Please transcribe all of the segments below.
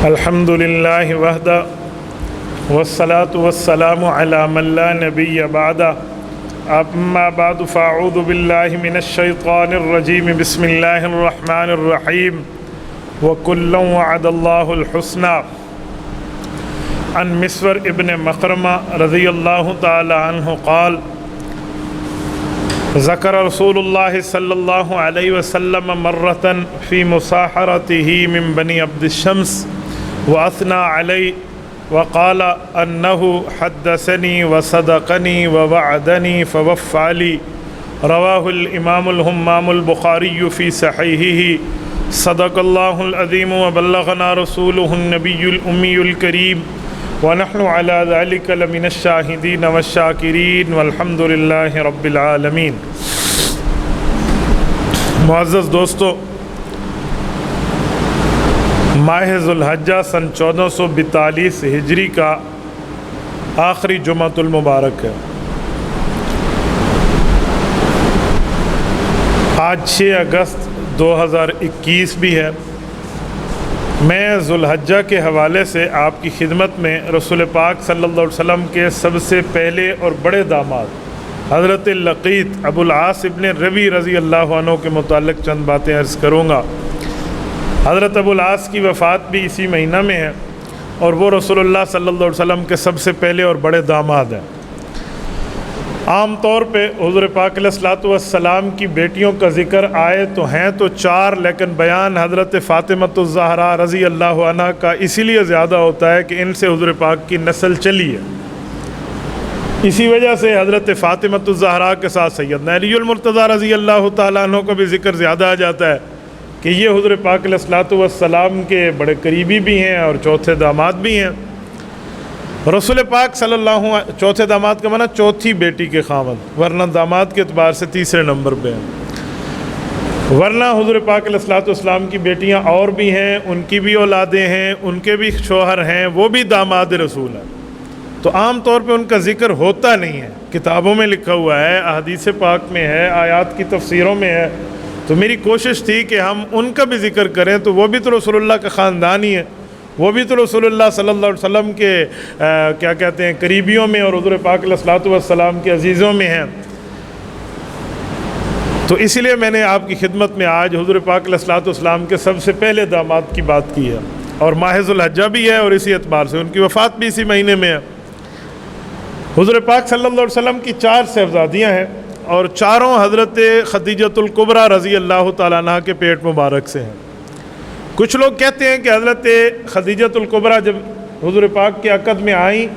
الحمد للہ وحدہ والصلاة والسلام علی من لا نبی بعدہ اما بعد فاعوذ باللہ من الشیطان الرجیم بسم اللہ الرحمن الرحیم وکلا وعد اللہ الحسنى عن مسور ابن مخرمہ رضی اللہ تعالی عنہ قال ذکر رسول اللہ صلی اللہ علیہ وسلم مرة فی مصاحرته من بنی عبد الشمس وأثنى علی وقال انه حدثنی وصدقنی ووعدنی فوفى لي رواہ الامام الہمام البخاری فی صحیحہ صدق اللہ العظیم وبلغنا رسولہ النبی الامی الکریم ونحن على ذلك لمن الشاہدین والشاکرین والحمد للہ رب العالمین۔ معزز دوستو، ماہ ذو الحجہ سن 1442 ہجری کا آخری جمعۃ المبارک ہے۔ آج 6 اگست 2021 بھی ہے۔ میں ذو الحجہ کے حوالے سے آپ کی خدمت میں رسول پاک صلی اللہ علیہ وسلم کے سب سے پہلے اور بڑے داماد حضرت لقیط ابو العاص ابن ربیع رضی اللہ عنہ کے متعلق چند باتیں عرض کروں گا۔ حضرت ابو العاص کی وفات بھی اسی مہینہ میں ہے اور وہ رسول اللہ صلی اللہ علیہ وسلم کے سب سے پہلے اور بڑے داماد ہیں۔ عام طور پہ حضور پاک علیہ الصلوۃ والسلام کی بیٹیوں کا ذکر آئے تو ہیں تو 4، لیکن بیان حضرت فاطمۃ الزہرا رضی اللہ عنہ کا اسی لیے زیادہ ہوتا ہے کہ ان سے حضور پاک کی نسل چلی ہے۔ اسی وجہ سے حضرت فاطمۃ الزہرا کے ساتھ سیدنا علی المرتضیٰ رضی اللہ تعالیٰ عنہ کا بھی ذکر زیادہ آ جاتا ہے کہ یہ حضور پاک علیہ الصلوۃ والسلام کے بڑے قریبی بھی ہیں اور چوتھے داماد بھی ہیں۔ رسول پاک صلی اللہ چوتھے داماد کا معنی چوتھی بیٹی کے خاوند، ورنہ داماد کے اعتبار سے تیسرے نمبر پہ ہیں۔ ورنہ حضور پاک علیہ الصلوۃ والسلام کی بیٹیاں اور بھی ہیں، ان کی بھی اولادیں ہیں، ان کے بھی شوہر ہیں، وہ بھی داماد رسول ہیں، تو عام طور پہ ان کا ذکر ہوتا نہیں ہے۔ کتابوں میں لکھا ہوا ہے، احادیث پاک میں ہے، آیات کی تفسیروں میں ہے، تو میری کوشش تھی کہ ہم ان کا بھی ذکر کریں، تو وہ بھی تو رسول اللہ کا خاندان ہی ہے، وہ بھی تو رسول اللہ صلی اللہ علیہ وسلم کے کیا کہتے ہیں قریبیوں میں اور حضور پاک علیہ الصلوۃ والسلام کے عزیزوں میں ہیں۔ تو اسی لیے میں نے آپ کی خدمت میں آج حضور پاک علیہ الصلوۃ والسلام کے سب سے پہلے داماد کی بات کی ہے، اور ماہ ذو الحجہ بھی ہے اور اسی اعتبار سے ان کی وفات بھی اسی مہینے میں ہے۔ حضور پاک صلی اللہ علیہ وسلم کی 4 صاحبزادیاں ہیں اور چاروں حضرت خدیجۃ الکبریٰ رضی اللہ تعالیٰ عنہ کے پیٹ مبارک سے ہیں۔ کچھ لوگ کہتے ہیں کہ حضرت خدیجۃ الکبریٰ جب حضور پاک کے عقد میں آئیں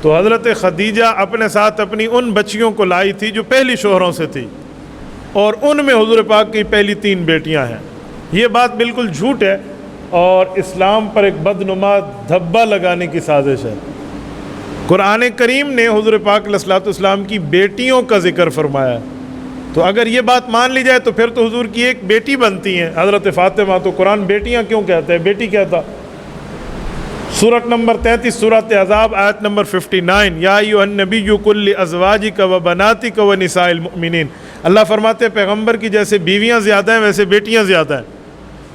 تو حضرت خدیجہ اپنے ساتھ اپنی ان بچیوں کو لائی تھی جو پہلی شوہروں سے تھی، اور ان میں حضور پاک کی پہلی 3 بیٹیاں ہیں۔ یہ بات بالکل جھوٹ ہے اور اسلام پر ایک بدنما دھبا لگانے کی سازش ہے۔ قرآن کریم نے حضور پاک علیہ الصلوۃ والسلام کی بیٹیوں کا ذکر فرمایا ہے، تو اگر یہ بات مان لی جائے تو پھر تو حضور کی ایک بیٹی بنتی ہیں حضرت فاطمہ، تو قرآن بیٹیاں کیوں کہتا ہے، بیٹی کہتا۔ سورۃ نمبر 33 سورۃ احزاب آیت نمبر 59، یا ایھا النبی قل لازواجک وبناتک ونساء المؤمنین، اللہ فرماتے ہیں پیغمبر کی جیسے بیویاں زیادہ ہیں ویسے بیٹیاں زیادہ ہیں،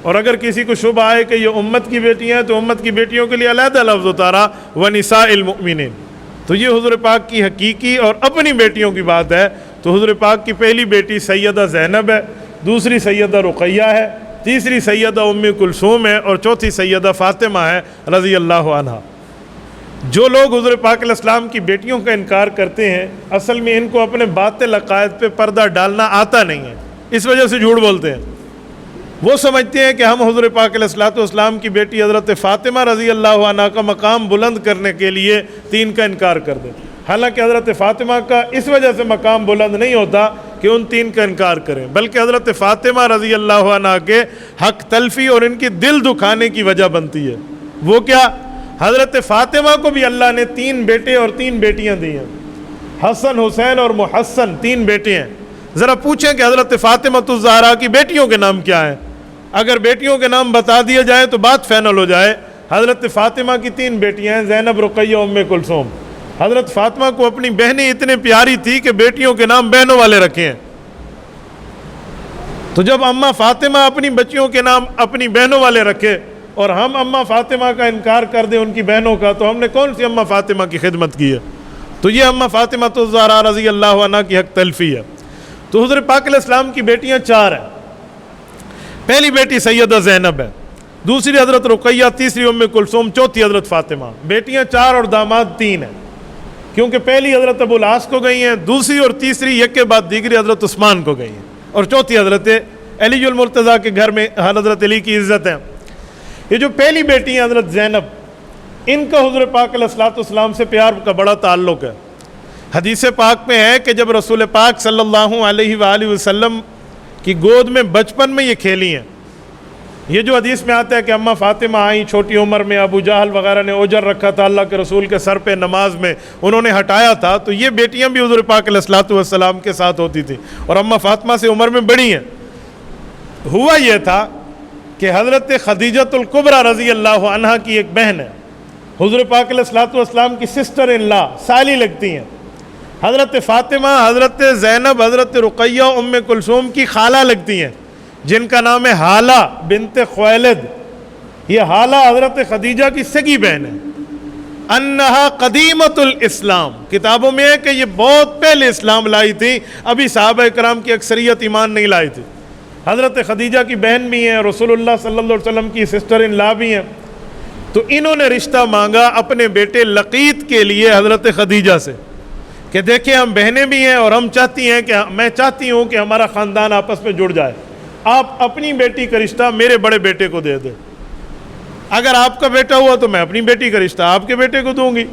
اور اگر کسی کو شبہ آئے کہ یہ امت کی بیٹیاں ہیں تو امت کی بیٹیوں کے لیے علیحدہ لفظ اتارا ونساء المؤمنین، تو یہ حضور پاک کی حقیقی اور اپنی بیٹیوں کی بات ہے۔ تو حضور پاک کی پہلی بیٹی سیدہ زینب ہے، دوسری سیدہ رقیہ ہے، تیسری سیدہ ام کلثوم ہے، اور چوتھی سیدہ فاطمہ ہے رضی اللہ عنہ۔ جو لوگ حضور پاک علیہ السلام کی بیٹیوں کا انکار کرتے ہیں، اصل میں ان کو اپنے باطل عقائد پہ پردہ ڈالنا آتا نہیں ہے، اس وجہ سے جھوٹ بولتے ہیں۔ وہ سمجھتے ہیں کہ ہم حضور پاک علیہ الصلوۃ والسلام کی بیٹی حضرت فاطمہ رضی اللہ عنہ کا مقام بلند کرنے کے لیے 3 کا انکار کر دیں، حالانکہ حضرت فاطمہ کا اس وجہ سے مقام بلند نہیں ہوتا کہ ان 3 کا انکار کریں، بلکہ حضرت فاطمہ رضی اللہ عنہ کے حق تلفی اور ان کی دل دکھانے کی وجہ بنتی ہے۔ وہ کیا؟ حضرت فاطمہ کو بھی اللہ نے 3 بیٹے اور 3 بیٹیاں دی ہیں، حسن، حسین اور محسن، 3 بیٹے ہیں۔ ذرا پوچھیں کہ حضرت فاطمۃ الزہرا کی بیٹیوں کے نام کیا ہیں؟ اگر بیٹیوں کے نام بتا دیے جائیں تو بات فائنل ہو جائے۔ حضرت فاطمہ کی 3 بیٹیاں ہیں، زینب، رقیہ، ام کلثوم۔ حضرت فاطمہ کو اپنی بہنیں اتنے پیاری تھی کہ بیٹیوں کے نام بہنوں والے رکھے ہیں۔ تو جب اماں فاطمہ اپنی بچیوں کے نام اپنی بہنوں والے رکھے اور ہم اماں فاطمہ کا انکار کر دیں ان کی بہنوں کا، تو ہم نے کون سی اماں فاطمہ کی خدمت کی ہے؟ تو یہ اماں فاطمہ الزہرا رضی اللہ عنہ کی حق تلفی ہے۔ تو حضور پاک علیہ السلام کی بیٹیاں 4 ہیں۔ پہلی بیٹی سیدہ زینب ہے، دوسری حضرت رقیہ، تیسری ام کلثوم، چوتھی حضرت فاطمہ۔ بیٹیاں 4 اور داماد 3 ہیں، کیونکہ پہلی حضرت ابو العاص کو گئی ہیں، دوسری اور تیسری یک کے بعد دیگری حضرت عثمان کو گئی ہیں، اور چوتھی حضرت علی المرتضیٰ کے گھر میں حضرت علی کی عزت ہے۔ یہ جو پہلی بیٹی ہیں حضرت زینب، ان کا حضور پاک علیہ السلام سے پیار کا بڑا تعلق ہے۔ حدیث پاک میں ہے کہ جب رسول پاک صلی اللہ علیہ وآلہ وسلم کی گود میں بچپن میں یہ کھیلی ہیں، یہ جو حدیث میں آتا ہے کہ اماں فاطمہ آئیں چھوٹی عمر میں، ابو جہل وغیرہ نے اوجر رکھا تھا اللہ کے رسول کے سر پہ نماز میں، انہوں نے ہٹایا تھا، تو یہ بیٹیاں بھی حضور پاک علیہ السلام کے ساتھ ہوتی تھیں، اور اماں فاطمہ سے عمر میں بڑی ہیں۔ ہوا یہ تھا کہ حضرت خدیجۃ الکبریٰ رضی اللہ عنہ کی ایک بہن ہے، حضور پاک علیہ السلام کی سسٹر ان لا، سالی لگتی ہیں۔ حضرت فاطمہ، حضرت زینب، حضرت رقیہ، ام کلثوم کی خالہ لگتی ہیں، جن کا نام ہے حالہ بنت خویلد۔ یہ حالہ حضرت خدیجہ کی سگی بہن ہے۔ انہا قدیمت الاسلام، کتابوں میں ہے کہ یہ بہت پہلے اسلام لائی تھی، ابھی صحابہ کرام کی اکثریت ایمان نہیں لائی تھی۔ حضرت خدیجہ کی بہن بھی ہیں، رسول اللہ صلی اللہ علیہ وسلم کی سسٹر ان لا بھی ہیں۔ تو انہوں نے رشتہ مانگا اپنے بیٹے لقیط کے لیے حضرت خدیجہ سے کہ دیکھیں ہم بہنیں بھی ہیں اور ہم چاہتی ہیں کہ میں چاہتی ہوں کہ ہمارا خاندان آپس میں جڑ جائے، آپ اپنی بیٹی کا رشتہ میرے بڑے بیٹے کو دے دیں، اگر آپ کا بیٹا ہوا تو میں اپنی بیٹی کا رشتہ آپ کے بیٹے کو دوں گی۔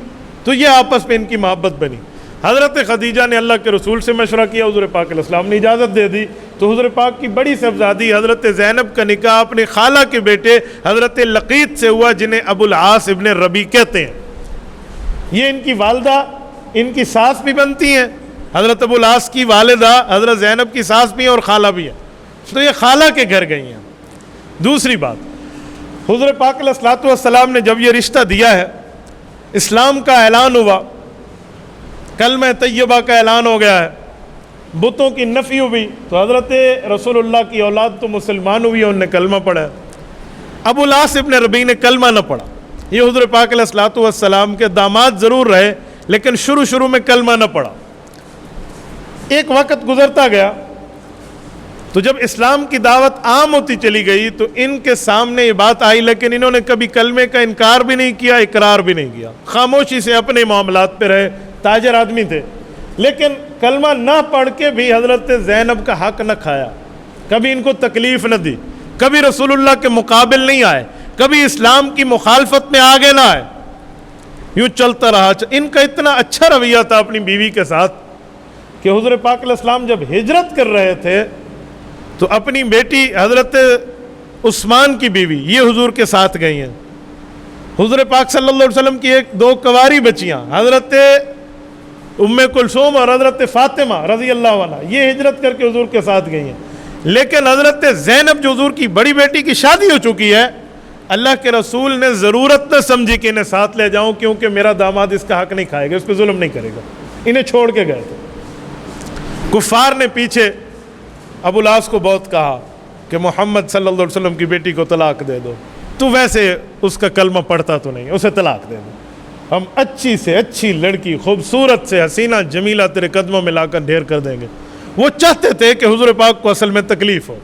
تو یہ آپس میں ان کی محبت بنی۔ حضرت خدیجہ نے اللہ کے رسول سے مشورہ کیا، حضور پاک علیہ السلام نے اجازت دے دی، تو حضور پاک کی بڑی صاحبزادی حضرت زینب کا نکاح اپنے خالہ کے بیٹے حضرت لقیط سے ہوا، جنہیں ابو العاص ابن ربیع کہتے ہیں۔ یہ ان کی والدہ ان کی ساس بھی بنتی ہیں، حضرت ابو العاص کی والدہ حضرت زینب کی ساس بھی ہیں اور خالہ بھی ہیں، تو یہ خالہ کے گھر گئی ہیں۔ دوسری بات، حضور پاک علیہ السلام نے جب یہ رشتہ دیا ہے، اسلام کا اعلان ہوا، کلمہ طیبہ کا اعلان ہو گیا ہے، بتوں کی نفی ہوئی، تو حضرت رسول اللہ کی اولاد تو مسلمان ہوئی ہے، انہوں نے کلمہ پڑھا ہے۔ ابو العاص ابن ربیع نے کلمہ نہ پڑھا۔ یہ حضور پاک علیہ السلام کے داماد ضرور رہے، لیکن شروع میں کلمہ نہ پڑھا۔ ایک وقت گزرتا گیا، تو جب اسلام کی دعوت عام ہوتی چلی گئی تو ان کے سامنے یہ بات آئی، لیکن انہوں نے کبھی کلمے کا انکار بھی نہیں کیا، اقرار بھی نہیں کیا، خاموشی سے اپنے معاملات پہ رہے، تاجر آدمی تھے، لیکن کلمہ نہ پڑھ کے بھی حضرت زینب کا حق نہ کھایا، کبھی ان کو تکلیف نہ دی، کبھی رسول اللہ کے مقابل نہیں آئے، کبھی اسلام کی مخالفت میں آگے نہ آئے، یوں چلتا رہا۔ ان کا اتنا اچھا رویہ تھا اپنی بیوی کے ساتھ کہ حضور پاک علیہ السلام جب ہجرت کر رہے تھے تو اپنی بیٹی حضرت عثمان کی بیوی یہ حضور کے ساتھ گئی ہیں۔ حضور پاک صلی اللہ علیہ وسلم کی 2 کنواری بچیاں حضرت ام کلثوم اور حضرت فاطمہ رضی اللہ عنہ، یہ ہجرت کر کے حضور کے ساتھ گئی ہیں، لیکن حضرت زینب جو حضور کی بڑی بیٹی کی شادی ہو چکی ہے، اللہ کے رسول نے ضرورت نہ سمجھی کہ انہیں ساتھ لے جاؤں، کیونکہ میرا داماد اس کا حق نہیں کھائے گا، اس پہ ظلم نہیں کرے گا، انہیں چھوڑ کے گئے تھے۔ کفار نے پیچھے ابو العاص کو بہت کہا کہ محمد صلی اللہ علیہ وسلم کی بیٹی کو طلاق دے دو، تو ویسے اس کا کلمہ پڑھتا تو نہیں، اسے طلاق دے دو، ہم اچھی سے اچھی لڑکی، خوبصورت سے حسینہ جمیلہ تیرے قدموں میں لا کر ڈھیر کر دیں گے۔ وہ چاہتے تھے کہ حضور پاک کو اصل میں تکلیف ہو،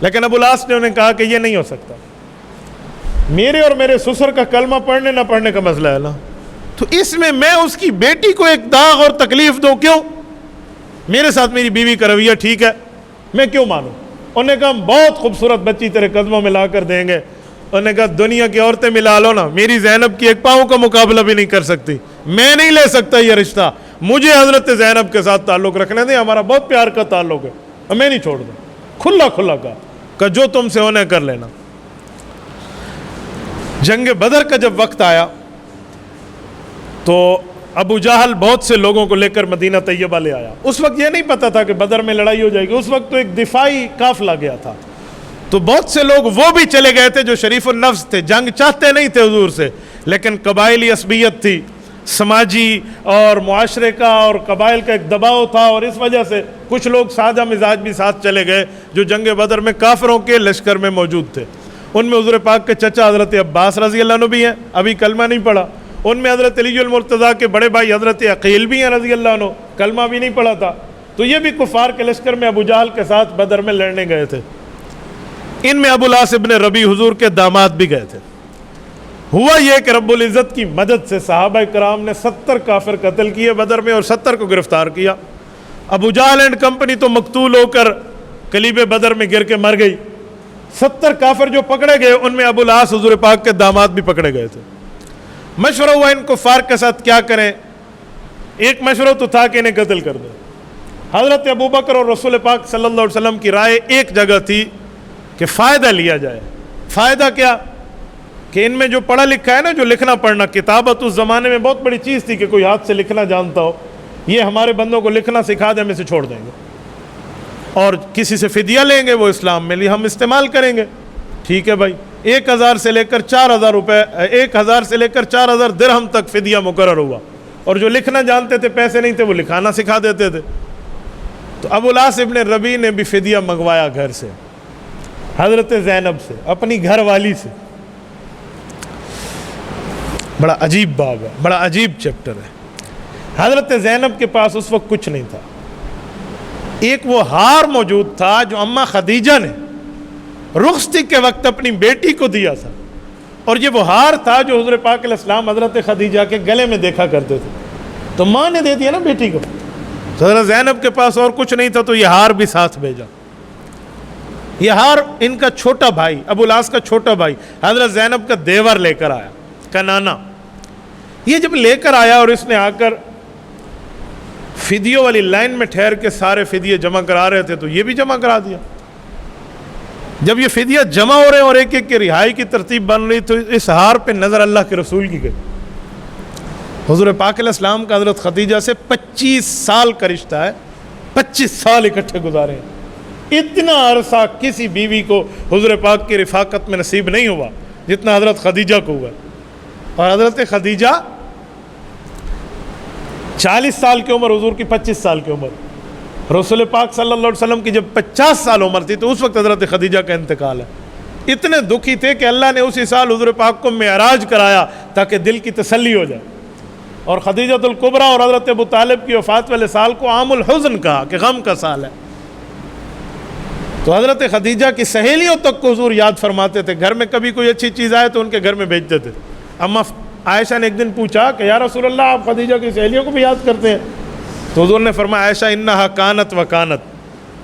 لیکن ابو العاص نے انہیں کہا کہ یہ نہیں ہو سکتا، میرے اور میرے سسر کا کلمہ پڑھنے نہ پڑھنے کا مسئلہ ہے نا، تو اس میں اس کی بیٹی کو ایک داغ اور تکلیف دوں، کیوں؟ میرے ساتھ میری بیوی کا رویہ ٹھیک ہے، میں کیوں مانوں؟ انہوں نے کہا ہم بہت خوبصورت بچی تیرے قدموں میں لا کر دیں گے۔ انہوں نے کہا دنیا کی عورتیں ملا لو نا، میری زینب کی 1 پاؤں کا مقابلہ بھی نہیں کر سکتی، میں نہیں لے سکتا یہ رشتہ، مجھے حضرت زینب کے ساتھ تعلق رکھنے دیں، ہمارا بہت پیار کا تعلق ہے، میں نہیں چھوڑ دوں۔ کھلا کہا جو تم سے ہونا کر لینا۔ جنگ بدر کا جب وقت آیا تو ابو جہل بہت سے لوگوں کو لے کر مدینہ طیبہ لے آیا۔ اس وقت یہ نہیں پتا تھا کہ بدر میں لڑائی ہو جائے گی، اس وقت تو ایک دفاعی قافلہ گیا تھا، تو بہت سے لوگ وہ بھی چلے گئے تھے جو شریف النفس تھے، جنگ چاہتے نہیں تھے حضور سے، لیکن قبائلی عصبیت تھی، سماجی اور معاشرے کا اور قبائل کا ایک دباؤ تھا، اور اس وجہ سے کچھ لوگ سادہ مزاج بھی ساتھ چلے گئے جو جنگ بدر میں کافروں کے لشکر میں موجود تھے۔ ان میں حضور پاک کے چچا حضرت عباس رضی اللہ عنہ بھی ہیں، ابھی کلمہ نہیں پڑھا. ان میں حضرت علی المرتضیٰ کے بڑے بھائی حضرت عقیل بھی ہیں رضی اللہ عنہ، کلمہ بھی نہیں پڑھا تھا. تو یہ بھی کفار کے لشکر میں ابو جہل کے ساتھ بدر میں لڑنے گئے تھے. ان میں ابو العاص ابن ربیع حضور کے داماد بھی گئے تھے. ہوا یہ کہ رب العزت کی مدد سے صحابہ کرام نے 70 کافر قتل کیے بدر میں اور 70 کو گرفتار کیا. ابو جہل اینڈ کمپنی تو مقتول ہو کر کلیب بدر میں گر کے مر گئی. 70 کافر جو پکڑے گئے ان میں ابو العاص حضور پاک کے داماد بھی پکڑے گئے تھے. مشورہ ہوا ان کفار کے ساتھ کیا کریں. ایک مشورہ تو تھا کہ انہیں قتل کر دیں. حضرت ابوبکر اور رسول پاک صلی اللہ علیہ وسلم کی رائے ایک جگہ تھی کہ فائدہ لیا جائے. فائدہ کیا کہ ان میں جو پڑھا لکھا ہے نا، جو لکھنا پڑھنا، کتابت اس زمانے میں بہت بڑی چیز تھی کہ کوئی ہاتھ سے لکھنا جانتا ہو. یہ ہمارے بندوں کو لکھنا سکھا دیں، ہم اسے چھوڑ دیں گے اور کسی سے فدیہ لیں گے، وہ اسلام میں ہم استعمال کریں گے. ٹھیک ہے بھائی. 1000 سے لے کر 4000 روپے، 1000 سے لے کر 4000 درہم تک فدیہ مقرر ہوا. اور جو لکھنا جانتے تھے، پیسے نہیں تھے، وہ لکھانا سکھا دیتے تھے. تو ابو العاص ابن ربیع نے بھی فدیہ منگوایا گھر سے، حضرت زینب سے، اپنی گھر والی سے. بڑا عجیب باب ہے، بڑا عجیب چیپٹر ہے. حضرت زینب کے پاس اس وقت کچھ نہیں تھا. ایک وہ ہار موجود تھا جو اماں خدیجہ نے رخصتی کے وقت اپنی بیٹی کو دیا تھا، اور یہ وہ ہار تھا جو حضور پاک علیہ السلام حضرت خدیجہ کے گلے میں دیکھا کرتے تھے. تو ماں نے دے دیا نا بیٹی کو. حضرت زینب کے پاس اور کچھ نہیں تھا تو یہ ہار بھی ساتھ بھیجا. یہ ہار ان کا چھوٹا بھائی، ابو العاص کا چھوٹا بھائی حضرت زینب کا دیور لے کر آیا، کنانا. یہ جب لے کر آیا اور اس نے آ کر فدیوں والی لائن میں ٹھہر کے سارے فدیے جمع کرا رہے تھے تو یہ بھی جمع کرا دیا. جب یہ فدیہ جمع ہو رہے ہیں اور ایک ایک کی رہائی کی ترتیب بن رہی تو اس ہار پہ نظر اللہ کے رسول کی گئی. حضور پاک علیہ السلام کا حضرت خدیجہ سے 25 سال کا رشتہ ہے. 25 سال اکٹھے گزارے ہیں. اتنا عرصہ کسی بیوی کو حضور پاک کی رفاقت میں نصیب نہیں ہوا جتنا حضرت خدیجہ کو ہوا. اور حضرت خدیجہ 40 سال کی عمر، حضور کی 25 سال کی عمر. رسول پاک صلی اللہ علیہ وسلم کی جب 50 سال عمر تھی تو اس وقت حضرت خدیجہ کا انتقال ہے. اتنے دکھی تھے کہ اللہ نے اسی سال حضور پاک کو معراج کرایا تاکہ دل کی تسلی ہو جائے. اور خدیجۃ الکبریٰ اور حضرت ابو طالب کی وفات والے سال کو عام الحزن کہا کہ غم کا سال ہے. تو حضرت خدیجہ کی سہیلیوں تک کو حضور یاد فرماتے تھے. گھر میں کبھی کوئی اچھی چیز آئے تو ان کے گھر میں بھیجتے تھے. اما عائشہ نے ایک دن پوچھا کہ یا رسول اللہ، آپ خدیجہ کی سہیلیوں کو بھی یاد کرتے ہیں؟ تو حضور نے فرمایا عائشہ انہا کانت و کانت،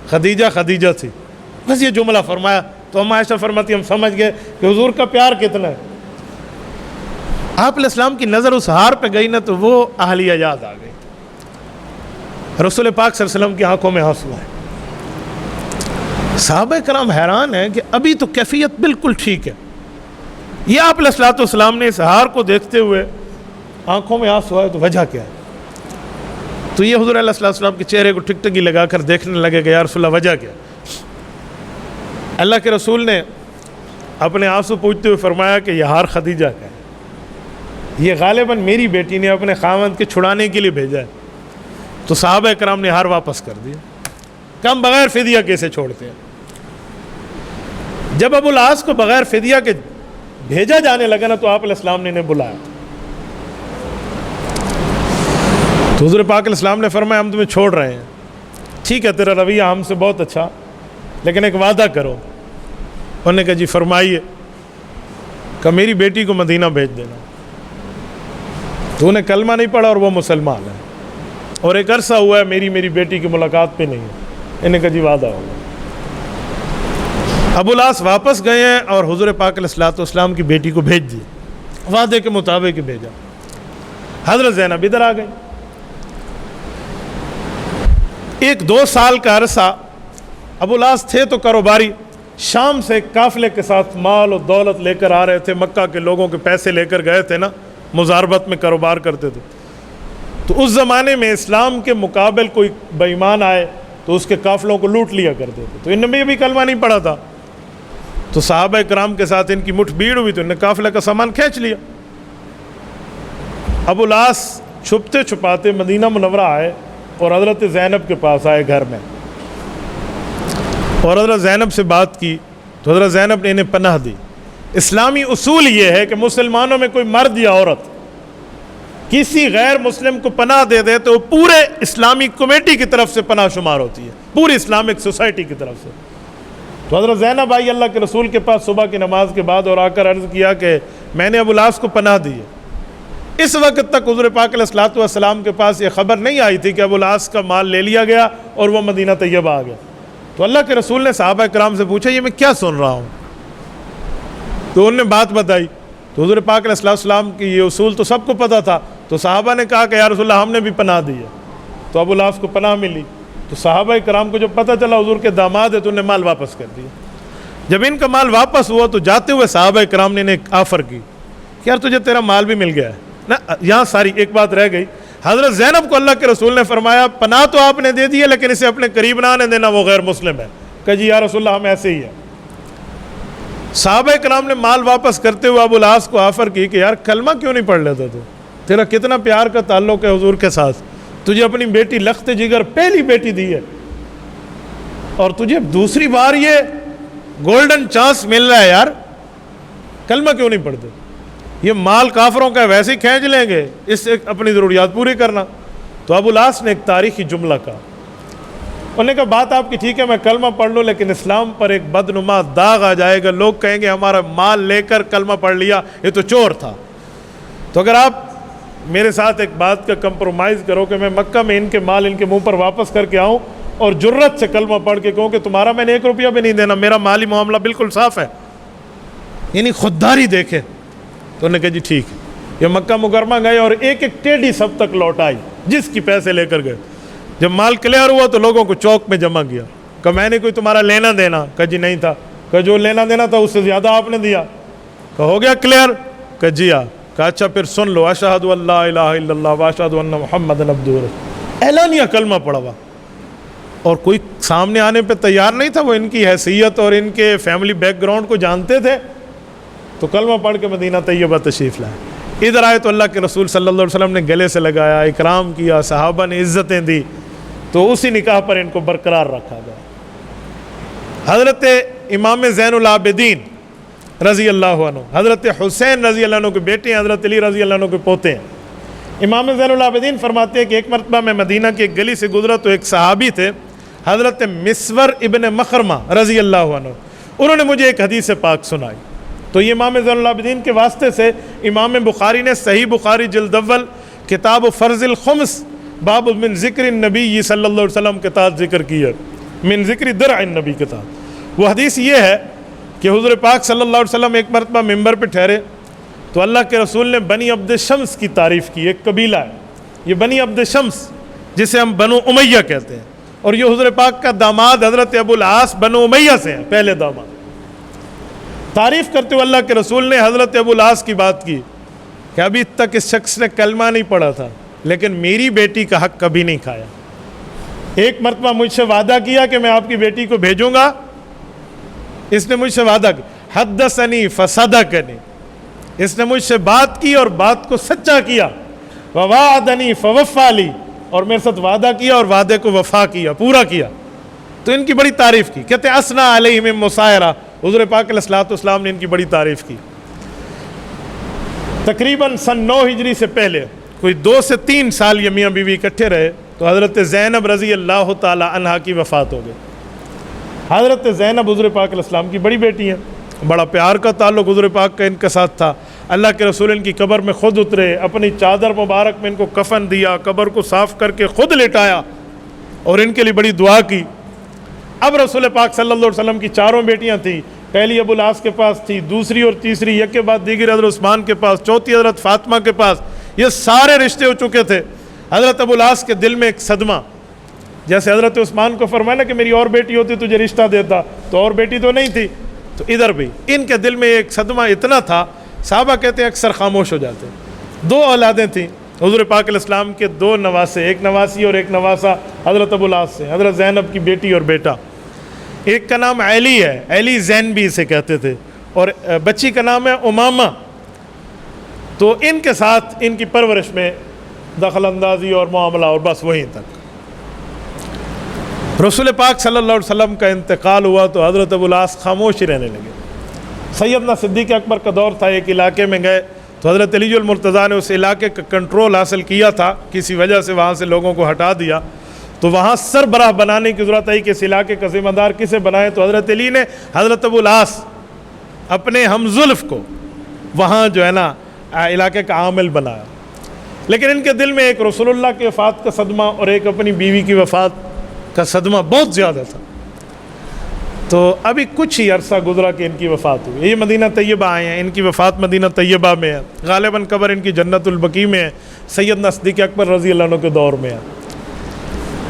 خدیجہ خدیجہ تھی. بس یہ جملہ فرمایا تو ہم عائشہ فرماتی ہم سمجھ گئے کہ حضور کا پیار کتنا ہے. آپ علیہ السلام کی نظر اس ہار پہ گئی نا تو وہ اہلیہ یاد آ گئی. رسول پاک صلی اللہ علیہ وسلم کی آنکھوں میں آنسو آئے. صحابہ کرام حیران ہیں کہ ابھی تو کیفیت بالکل ٹھیک ہے. یہ آپ علیہ السلام نے اس ہار کو دیکھتے ہوئے آنکھوں میں آنسو آئے تو وجہ کیا ہے؟ تو یہ حضور علیہ السلام کے چہرے کو ٹکٹکی لگا کر دیکھنے لگے کہ یا رسول اللہ وجہ کیا؟ اللہ کے رسول نے اپنے آنسو پوچھتے ہوئے فرمایا کہ یہ ہار خدیجہ کا ہے. یہ غالباً میری بیٹی نے اپنے خاوند کے چھڑانے کے لیے بھیجا ہے. تو صحابہ کرام نے ہار واپس کر دیا کہ ہم بغیر فدیہ کیسے چھوڑتے ہیں. جب ابو العاص کو بغیر فدیہ کے بھیجا جانے لگا نا تو آپ علیہ السلام نے انہیں بلایا. تو حضور پاک علیہ السلام نے فرمایا ہم تمہیں چھوڑ رہے ہیں. ٹھیک ہے، تیرا رویہ ہم سے بہت اچھا، لیکن ایک وعدہ کرو. انہوں نے کہا جی فرمائیے. کہ میری بیٹی کو مدینہ بھیج دینا. تو انہیں کلمہ نہیں پڑھا اور وہ مسلمان ہے اور ایک عرصہ ہوا ہے میری بیٹی کی ملاقات پہ نہیں ہے. انہوں نے کہا جی وعدہ ہوگا. ابو العاص واپس گئے ہیں اور حضور پاک علیہ السلام کی بیٹی کو بھیج دی، وعدے کے مطابق بھیجا. حضرت زینب ادھر آ گئی. 1-2 سال کا عرصہ ابو العاص تھے تو کاروباری، شام سے قافلے کے ساتھ مال و دولت لے کر آ رہے تھے. مکہ کے لوگوں کے پیسے لے کر گئے تھے نا، مزاربت میں کاروبار کرتے تھے. تو اس زمانے میں اسلام کے مقابل کوئی بے ایمان آئے تو اس کے قافلوں کو لوٹ لیا کرتے تھے. تو انہوں نے بھی کلمہ نہیں پڑھا تھا. تو صحابہ کرام کے ساتھ ان کی مٹھ بھیڑ ہوئی تو انہوں نے قافلے کا سامان کھینچ لیا. ابو العاص چھپتے چھپاتے مدینہ منورہ آئے اور حضرت زینب کے پاس آئے گھر میں اور حضرت زینب سے بات کی. تو حضرت زینب نے انہیں پناہ دی اسلامی اصول یہ ہے کہ مسلمانوں میں کوئی مرد یا عورت کسی غیر مسلم کو پناہ دے دے تو وہ پورے اسلامی کمیٹی کی طرف سے پناہ شمار ہوتی ہے، پوری اسلامک سوسائٹی کی طرف سے۔ تو حضرت زینب آئی اللہ کے رسول کے پاس صبح کی نماز کے بعد اور آ کر عرض کیا کہ میں نے ابو العاص کو پناہ دی ہے۔ اس وقت تک حضور پاک علیہ الصلوۃ والسلام کے پاس یہ خبر نہیں آئی تھی کہ ابو العاص کا مال لے لیا گیا اور وہ مدینہ طیبہ آ گیا۔ تو اللہ کے رسول نے صحابہ کرام سے پوچھا یہ میں کیا سن رہا ہوں؟ تو انہوں نے بات بتائی۔ تو حضور پاک علیہ الصلوۃ والسلام کی یہ اصول تو سب کو پتہ تھا، تو صحابہ نے کہا کہ یا رسول اللہ ہم نے بھی پناہ دی ہے۔ تو ابو العاص کو پناہ ملی۔ تو صحابہ کرام کو جب پتہ چلا حضور کے داماد ہے تو انہوں نے مال واپس کر دیا۔ جب ان کا مال واپس ہوا تو جاتے ہوئے صحابہ کرام نے ایک آفر کی کہ یار تجھے تیرا مال بھی مل گیا ہے نا۔ یہاں ساری ایک بات رہ گئی، حضرت زینب کو اللہ کے رسول نے فرمایا پناہ تو آپ نے دے دی ہے لیکن اسے اپنے قریب نہ آنے دینا، وہ غیر مسلم ہے۔ کہ جی یا رسول اللہ ہم ایسے ہی ہیں۔ صحابہ کرام نے مال واپس کرتے ہوئے ابو العاص کو آفر کی کہ یار کلمہ کیوں نہیں پڑھ لیتا تو؟ تیرا کتنا پیار کا تعلق ہے حضور کے ساتھ، تجھے اپنی بیٹی لخت جگر پہلی بیٹی دی ہے اور تجھے دوسری بار یہ گولڈن چانس مل رہا ہے، یار کلمہ کیوں نہیں پڑھتے؟ یہ مال کافروں کا ویسے ہی کھینچ لیں گے، اس سے اپنی ضروریات پوری کرنا۔ تو ابو العاص نے ایک تاریخی جملہ کہا، انہوں نے کہا بات آپ کی ٹھیک ہے میں کلمہ پڑھ لوں لیکن اسلام پر ایک بدنما داغ آ جائے گا، لوگ کہیں گے ہمارا مال لے کر کلمہ پڑھ لیا، یہ تو چور تھا۔ تو اگر آپ میرے ساتھ ایک بات کا کمپرومائز کرو کہ میں مکہ میں ان کے مال ان کے منہ پر واپس کر کے آؤں اور جرت سے کلمہ پڑھ کے کہوں کہ تمہارا میں نے 1 روپیہ بھی نہیں دینا، میرا مالی معاملہ بالکل صاف ہے، یعنی خودداری دیکھے۔ تو انہوں نے کہا جی ٹھیک ہے۔ یہ مکہ مکرمہ گئے اور ایک ایک ٹیڈی سب تک لوٹائی جس کی پیسے لے کر گئے۔ جب مال کلیئر ہوا تو لوگوں کو چوک میں جمع کیا، کہ میں نے کوئی تمہارا لینا دینا؟ کہ جی نہیں تھا۔ کہ جو لینا دینا تھا اس سے زیادہ آپ نے دیا؟ کہ ہو گیا کلیئر؟ کہ جی ہاں۔ کہ اچھا پھر سن لو، اشہد ان لا الہ الا اللہ واشہد ان محمد عبدہ ورسولہ، اعلانیہ کلمہ پڑھا ہوا۔ اور کوئی سامنے آنے پہ تیار نہیں تھا، وہ ان کی حیثیت اور ان کے فیملی بیک گراؤنڈ کو جانتے تھے، تو کلمہ پڑھ کے مدینہ طیبہ تشریف لائے۔ ادھر آئے تو اللہ کے رسول صلی اللہ علیہ وسلم نے گلے سے لگایا، اکرام کیا، صحابہ نے عزتیں دی، تو اسی نکاح پر ان کو برقرار رکھا گیا۔ حضرت امام زین العابدین رضی اللہ عنہ، حضرت حسین رضی اللہ عنہ کے بیٹے ہیں، حضرت علی رضی اللہ عنہ کے پوتے ہیں۔ امام زین العابدین فرماتے ہیں کہ ایک مرتبہ میں مدینہ کی ایک گلی سے گزرا تو ایک صحابی تھے حضرت مسور ابن مخرمہ رضی اللہ عنہ، انہوں نے مجھے ایک حدیث پاک سنائی۔ تو یہ امام زین العابدین کے واسطے سے امام بخاری نے صحیح بخاری جلد اول کتاب فرض الخمس باب من ذکر النبی صلی اللہ علیہ وسلم کے تحت ذکر کیا، من ذکر درع النبی کے تحت۔ وہ حدیث یہ ہے کہ حضور پاک صلی اللہ علیہ وسلم ایک مرتبہ ممبر پہ ٹھہرے تو اللہ کے رسول نے بنی عبد شمس کی تعریف کی۔ ایک قبیلہ ہے یہ بنی عبد شمس، جسے ہم بنو امیہ کہتے ہیں، اور یہ حضور پاک کا داماد حضرت ابو العاص بنو امیہ سے ہیں، پہلے داماد۔ تعریف کرتے ہوئے اللہ کے رسول نے حضرت ابو العاص کی بات کی کہ ابھی تک اس شخص نے کلمہ نہیں پڑھا تھا لیکن میری بیٹی کا حق کبھی نہیں کھایا۔ ایک مرتبہ مجھ سے وعدہ کیا کہ میں آپ کی بیٹی کو بھیجوں گا، اس نے مجھ سے وعدہ کیا، حدثنی فصدقنی، اس نے مجھ سے بات کی اور بات کو سچا کیا، ووعدنی فوفی لی، اور میرے ساتھ وعدہ کیا اور وعدے کو وفا کیا، پورا کیا۔ تو ان کی بڑی تعریف کی، کہتے ہیں اسنا علیہ من مسائرہ، حضور پاک علیہ الصلوۃ والسلام نے ان کی بڑی تعریف کی۔ تقریباً سن 9 ہجری سے پہلے کوئی 2 سے 3 سال یہ میاں بیوی اکٹھے رہے تو حضرت زینب رضی اللہ تعالی عنہا کی وفات ہو گئی۔ حضرت زینب حضور پاک علیہ السلام کی بڑی بیٹی ہیں، بڑا پیار کا تعلق حضور پاک کا ان کے ساتھ تھا۔ اللہ کے رسول ان کی قبر میں خود اترے، اپنی چادر مبارک میں ان کو کفن دیا، قبر کو صاف کر کے خود لٹایا اور ان کے لیے بڑی دعا کی۔ اب رسول پاک صلی اللہ علیہ وسلم کی 4 بیٹیاں تھیں، پہلی ابو العاص کے پاس تھی، دوسری اور تیسری یک کے بعد دیگر حضرت عثمان کے پاس، چوتھی حضرت فاطمہ کے پاس، یہ سارے رشتے ہو چکے تھے۔ حضرت ابو العاص کے دل میں ایک صدمہ، جیسے حضرت عثمان کو فرمایا نا کہ میری اور بیٹی ہوتی تجھے رشتہ دیتا، تو اور بیٹی تو نہیں تھی، تو ادھر بھی ان کے دل میں ایک صدمہ اتنا تھا، صحابہ کہتے ہیں اکثر خاموش ہو جاتے۔ 2 اولادیں تھیں حضور پاک علیہ السلام کے، 2 نواسے، ایک نواسی اور ایک نواسا حضرت ابو العاص سے، حضرت زینب کی بیٹی اور بیٹا۔ ایک کا نام علی ہے، علی زین بھی اسے کہتے تھے، اور بچی کا نام ہے امامہ۔ تو ان کے ساتھ ان کی پرورش میں دخل اندازی اور معاملہ اور بس وہیں تک۔ رسول پاک صلی اللہ علیہ وسلم کا انتقال ہوا تو حضرت ابو العاص خاموش ہی رہنے لگے۔ سیدنا صدیق اکبر کا دور تھا، ایک علاقے میں گئے تو حضرت علی المرتضیٰ نے اس علاقے کا کنٹرول حاصل کیا تھا، کسی وجہ سے وہاں سے لوگوں کو ہٹا دیا، تو وہاں سربراہ بنانے کی ضرورت آئی کہ اس علاقے کا ذمہ دار کسے بنائیں، تو حضرت علی نے حضرت ابو العاص اپنے ہمزلف کو وہاں جو ہے نا علاقے کا عامل بنایا۔ لیکن ان کے دل میں ایک رسول اللہ کی وفات کا صدمہ اور ایک اپنی بیوی کی وفات کا صدمہ بہت زیادہ تھا۔ تو ابھی کچھ ہی عرصہ گزرا کہ ان کی وفات ہوئی، یہ مدینہ طیبہ آئے ہیں، ان کی وفات مدینہ طیبہ میں ہے، غالباً قبر ان کی جنت البقیع میں ہے، سیدنا صدیق اکبر رضی اللہ عنہ کے دور میں ہے۔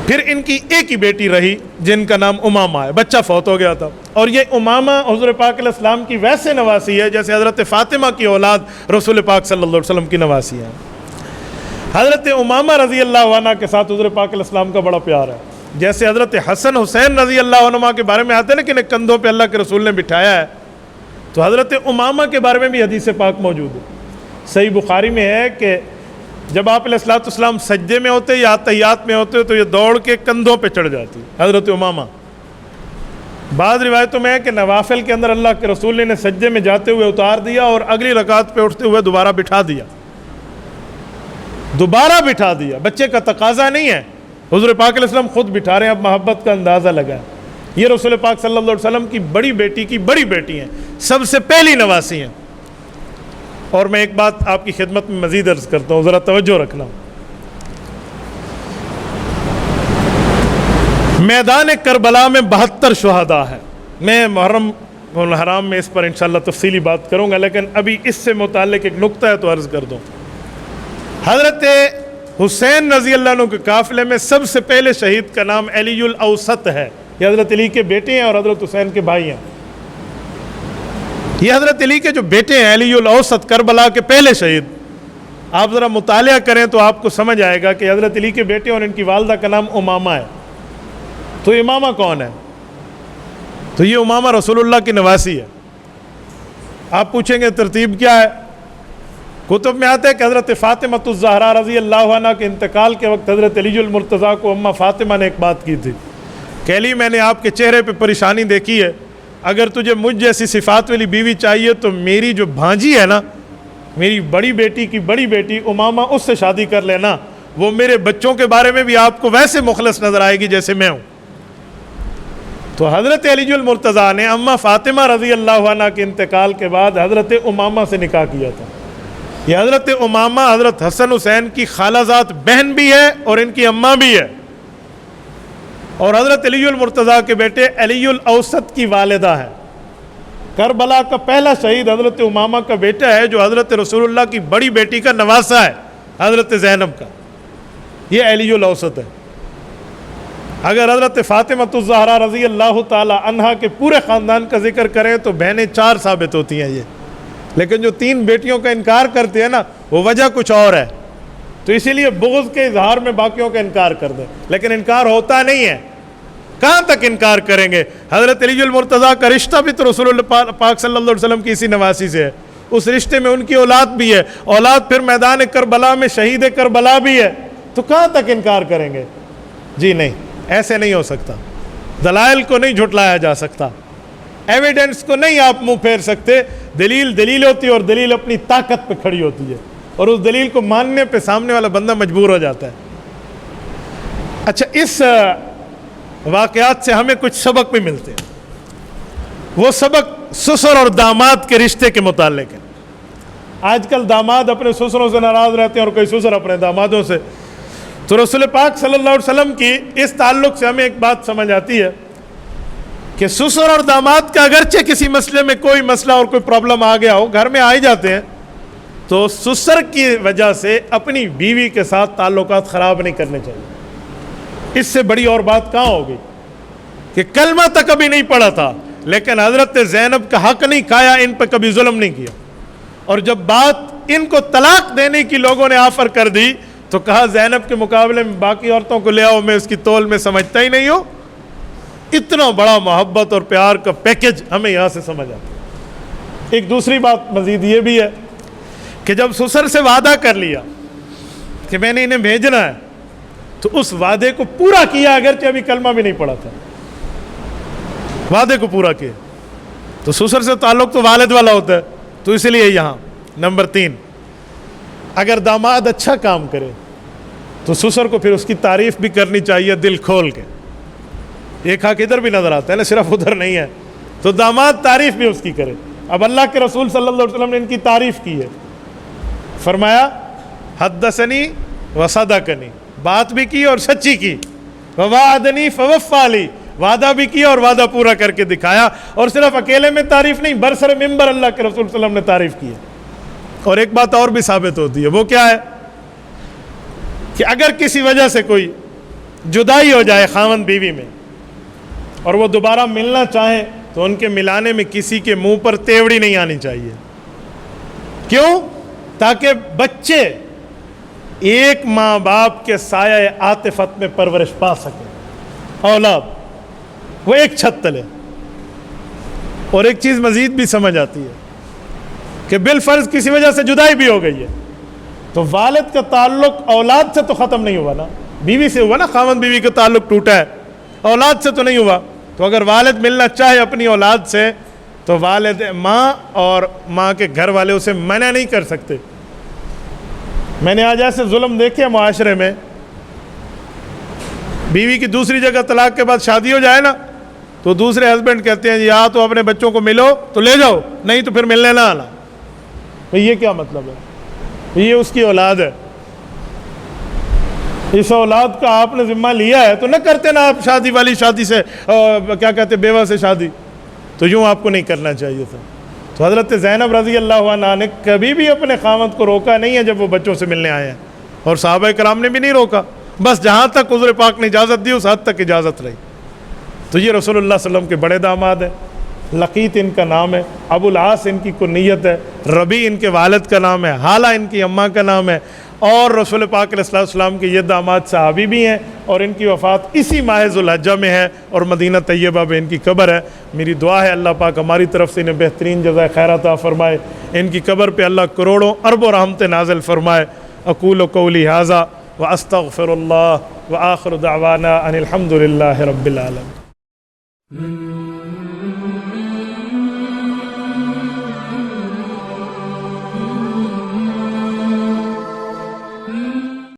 پھر ان کی ایک ہی بیٹی رہی جن کا نام امامہ ہے، بچہ فوت ہو گیا تھا، اور یہ امامہ حضور پاک علیہ السلام کی ویسے نواسی ہے جیسے حضرت فاطمہ کی اولاد رسول پاک صلی اللہ علیہ وسلم کی نواسی ہے۔ حضرت امامہ رضی اللہ عنہ کے ساتھ حضور پاک علیہ السلام کا بڑا پیار ہے، جیسے حضرت حسن حسین رضی اللہ عنہ کے بارے میں آتے ہیں لیکن ایک کندھوں پہ اللہ کے رسول نے بٹھایا ہے، تو حضرت امامہ کے بارے میں بھی حدیث پاک موجود ہے۔ صحیح بخاری میں ہے کہ جب آپ علیہ الصلوۃ والسلام سجدے میں ہوتے یا تحیات میں ہوتے تو یہ دوڑ کے کندھوں پہ چڑھ جاتی حضرت امامہ۔ بعض روایتوں میں ہے کہ نوافل کے اندر اللہ کے رسول نے سجدے میں جاتے ہوئے اتار دیا اور اگلی رکعت پہ اٹھتے ہوئے دوبارہ بٹھا دیا، بچے کا تقاضا نہیں ہے، حضور پاک علیہ السلام خود بٹھا رہے ہیں، اب محبت کا اندازہ لگا ہے۔ یہ رسول پاک صلی اللہ علیہ وسلم کی بڑی بیٹی کی بڑی بیٹی ہیں، سب سے پہلی نواسی ہیں۔ اور میں ایک بات آپ کی خدمت میں مزید عرض کرتا ہوں، ذرا توجہ رکھنا۔ میدان کربلا میں 72 شہداء ہیں، میں محرم الحرام میں اس پر انشاءاللہ تفصیلی بات کروں گا، لیکن ابھی اس سے متعلق ایک نقطہ ہے تو عرض کر دوں۔ حضرت حسین رضی اللہ عنہ کے قافلے میں سب سے پہلے شہید کا نام علی الاوسط ہے، یہ حضرت علی کے بیٹے ہیں اور حضرت حسین کے بھائی ہیں۔ یہ حضرت علی کے جو بیٹے ہیں علی الاوسط، کربلا کے پہلے شہید، آپ ذرا مطالعہ کریں تو آپ کو سمجھ آئے گا کہ حضرت علی کے بیٹے اور ان کی والدہ کا نام امامہ ہے۔ تو امامہ کون ہے؟ تو یہ امامہ رسول اللہ کی نواسی ہے۔ آپ پوچھیں گے ترتیب کیا ہے؟ کتب میں آتا ہے کہ حضرت فاطمہ الزہرا رضی اللہ عنہ کے انتقال کے وقت حضرت علی المرتضیٰ کو اماں فاطمہ نے ایک بات کی تھی کہ علی، میں نے آپ کے چہرے پہ پریشانی دیکھی ہے، اگر تجھے مجھ جیسی صفات والی بیوی چاہیے تو میری جو بھانجی ہے نا، میری بڑی بیٹی کی بڑی بیٹی امامہ، اس سے شادی کر لینا، وہ میرے بچوں کے بارے میں بھی آپ کو ویسے مخلص نظر آئے گی جیسے میں ہوں۔ تو حضرت علی المرتضیٰ نے اماں فاطمہ رضی اللہ عنہ کے انتقال کے بعد حضرت امامہ سے نکاح کیا تھا۔ یہ حضرت امامہ حضرت حسن حسین کی خالہ زاد بہن بھی ہے اور ان کی اماں بھی ہے، اور حضرت علی المرتضیٰ کے بیٹے علی الاوسط کی والدہ ہے۔ کربلا کا پہلا شہید حضرت امامہ کا بیٹا ہے جو حضرت رسول اللہ کی بڑی بیٹی کا نواسہ ہے، حضرت زینب کا، یہ علی الاوسط ہے۔ اگر حضرت فاطمہ الزہرا رضی اللہ تعالی عنہا کے پورے خاندان کا ذکر کریں تو بہنیں 4 ثابت ہوتی ہیں یہ، لیکن جو 3 بیٹیوں کا انکار کرتے ہیں نا وہ وجہ کچھ اور ہے، تو اسی لیے بغض کے اظہار میں باقیوں کا انکار کر دیں، لیکن انکار ہوتا نہیں ہے۔ کہاں تک انکار کریں گے؟ حضرت علی المرتضیٰ کا رشتہ بھی تو رسول اللہ پاک صلی اللہ علیہ وسلم کی اسی نواسی سے ہے، اس رشتے میں ان کی اولاد بھی ہے، اولاد پھر میدان کربلا میں شہید کربلا بھی ہے، تو کہاں تک انکار کریں گے؟ جی نہیں، ایسے نہیں ہو سکتا، دلائل کو نہیں جھٹلایا جا سکتا، ایویڈنس کو نہیں آپ منہ پھیر سکتے۔ دلیل دلیل ہوتی ہے اور دلیل اپنی طاقت پہ کھڑی ہوتی ہے، اور اس دلیل کو ماننے پہ سامنے والا بندہ مجبور ہو جاتا ہے۔ اچھا، اس واقعات سے ہمیں کچھ سبق بھی ملتے ہیں۔ وہ سبق سسر اور داماد کے رشتے کے متعلق ہے۔ آج کل داماد اپنے سسروں سے ناراض رہتے ہیں اور کئی سسر اپنے دامادوں سے، تو رسول پاک صلی اللہ علیہ وسلم کی اس تعلق سے ہمیں ایک بات سمجھ آتی ہے کہ سسر اور داماد کا اگرچہ کسی مسئلے میں کوئی مسئلہ اور کوئی پرابلم آ گیا ہو، گھر میں آ ہی جاتے ہیں، تو سسر کی وجہ سے اپنی بیوی کے ساتھ تعلقات خراب نہیں کرنے چاہیے۔ اس سے بڑی اور بات کہاں ہوگی کہ کلمہ تک کبھی نہیں پڑھا تھا لیکن حضرت زینب کا حق نہیں کھایا، ان پہ کبھی ظلم نہیں کیا، اور جب بات ان کو طلاق دینے کی لوگوں نے آفر کر دی تو کہا زینب کے مقابلے میں باقی عورتوں کو لے آؤ، میں اس کی تول میں سمجھتا ہی نہیں ہوں۔ اتنا بڑا محبت اور پیار کا پیکج ہمیں یہاں سے سمجھ آتا ہے۔ ایک دوسری بات مزید یہ بھی ہے کہ جب سسر سے وعدہ کر لیا کہ میں نے انہیں بھیجنا ہے تو اس وعدے کو پورا کیا، اگرچہ ابھی کلمہ بھی نہیں پڑھا تھا، وعدے کو پورا کیا۔ تو سسر سے تعلق تو والد والا ہوتا ہے. تو اس لیے یہاں نمبر 3، اگر داماد اچھا کام کرے تو سسر کو پھر اس کی تعریف بھی کرنی چاہیے دل کھول کے. ایک حق ادھر بھی نظر آتا ہے نا، صرف ادھر نہیں ہے، تو داماد تعریف بھی اس کی کرے. اب اللہ کے رسول صلی اللہ علیہ وسلم نے ان کی تعریف کی ہے، فرمایا حدثنی وصدقنی، بات بھی کی اور سچی کی، ووعدنی فوفی لی، وعدہ بھی کیا اور وعدہ پورا کر کے دکھایا. اور صرف اکیلے میں تعریف نہیں، برسر ممبر اللہ کے رسول صلی اللہ علیہ وسلم نے تعریف کی ہے. اور ایک بات اور بھی ثابت ہوتی ہے، وہ کیا ہے کہ اگر کسی وجہ سے کوئی جدائی ہو جائے خاوند بیوی میں اور وہ دوبارہ ملنا چاہیں تو ان کے ملانے میں کسی کے منہ پر تیوڑی نہیں آنی چاہیے. کیوں؟ تاکہ بچے ایک ماں باپ کے سایہ عاطفت میں پرورش پا سکیں، اولاد وہ ایک چھت تلے. اور ایک چیز مزید بھی سمجھ آتی ہے کہ بالفرض کسی وجہ سے جدائی بھی ہو گئی ہے تو والد کا تعلق اولاد سے تو ختم نہیں ہوا نا، بیوی سے ہوا نا. خاوند بیوی کا تعلق ٹوٹا ہے، اولاد سے تو نہیں ہوا. تو اگر والد ملنا چاہے اپنی اولاد سے تو والد ماں اور ماں کے گھر والے اسے منع نہیں کر سکتے. میں نے آج ایسے ظلم دیکھے معاشرے میں، بیوی کی دوسری جگہ طلاق کے بعد شادی ہو جائے نا تو دوسرے ہسبینڈ کہتے ہیں یا تو اپنے بچوں کو ملو تو لے جاؤ، نہیں تو پھر ملنے نہ آنا. یہ کیا مطلب ہے؟ یہ اس کی اولاد ہے، اس اولاد کا آپ نے ذمہ لیا ہے تو نہ کرتے نا آپ شادی والی شادی سے کیا کہتے بیوہ سے شادی، تو یوں آپ کو نہیں کرنا چاہیے تھا. تو حضرت زینب رضی اللہ عنہا نے کبھی بھی اپنے خاوند کو روکا نہیں ہے جب وہ بچوں سے ملنے آئے ہیں، اور صحابہ کرام نے بھی نہیں روکا. بس جہاں تک حضور پاک نے اجازت دی اس حد تک اجازت رہی. تو یہ رسول اللہ صلی اللہ علیہ وسلم کے بڑے داماد ہیں. لقیط ان کا نام ہے، ابو العاص ان کی کنیت ہے، ربیع ان کے والد کا نام ہے، حالہ ان کی اماں کا نام ہے. اور رسول پاک علیہ السلام کے یہ داماد صحابی بھی ہیں، اور ان کی وفات اسی ماہ ذوالحجہ میں ہے اور مدینہ طیبہ میں ان کی قبر ہے. میری دعا ہے اللہ پاک ہماری طرف سے انہیں بہترین جزائے خیر عطا فرمائے، ان کی قبر پہ اللہ کروڑوں اربوں رحمتیں نازل فرمائے. اقول قولی ھذا واستغفر اللہ وآخر دعوانا ان الحمد للہ رب العالمین.